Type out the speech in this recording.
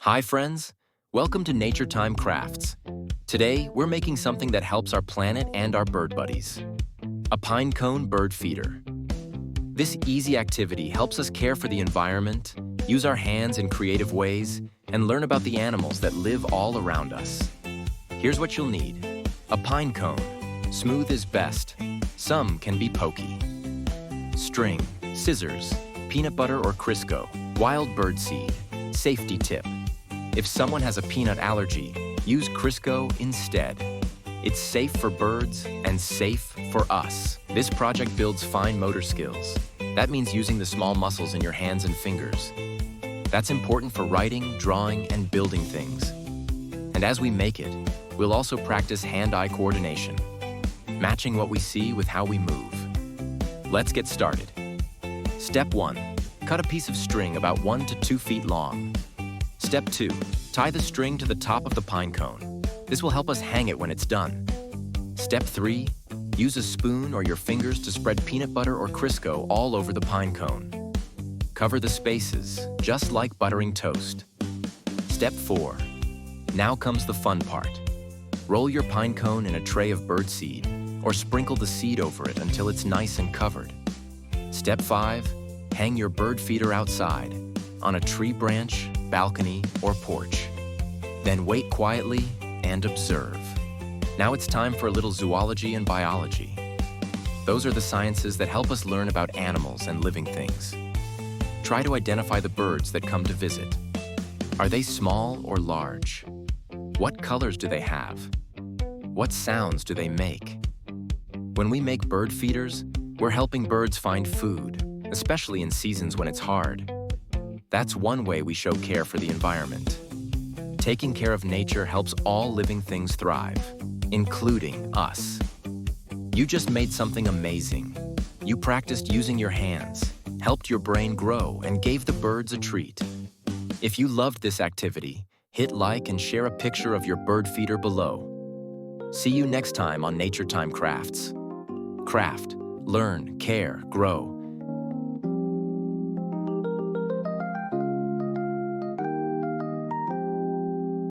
Hi friends, welcome to Nature Time Crafts. Today, we're making something that helps our planet and our bird buddies. A pinecone bird feeder. This easy activity helps us care for the environment, use our hands in creative ways, and learn about the animals that live all around us. Here's what you'll need. A pine cone. Smooth is best. Some can be pokey. String, scissors, peanut butter or Crisco, wild bird seed. Safety tip. If someone has a peanut allergy, use Crisco instead. It's safe for birds and safe for us. This project builds fine motor skills. That means using the small muscles in your hands and fingers. That's important for writing, drawing, and building things. And as we make it, we'll also practice hand-eye coordination, matching what we see with how we move. Let's get started. Step 1. Cut a piece of string about 1 to 2 feet long. Step 2. Tie the string to the top of the pine cone. This will help us hang it when it's done. Step 3. Use a spoon or your fingers to spread peanut butter or Crisco all over the pine cone. Cover the spaces, just like buttering toast. Step 4. Now comes the fun part. Roll your pine cone in a tray of bird seed, or sprinkle the seed over it until it's nice and covered. Step 5. Hang your bird feeder outside, on a tree branch, balcony, or porch. Then wait quietly and observe. Now it's time for a little zoology and biology. Those are the sciences that help us learn about animals and living things. Try to identify the birds that come to visit. Are they small or large? What colors do they have? What sounds do they make? When we make bird feeders, we're helping birds find food, especially in seasons when it's hard. That's one way we show care for the environment. Taking care of nature helps all living things thrive, including us. You just made something amazing. You practiced using your hands, helped your brain grow, and gave the birds a treat. If you loved this activity, hit like and share a picture of your bird feeder below. See you next time on Nature Time Crafts. Craft, learn, care, grow.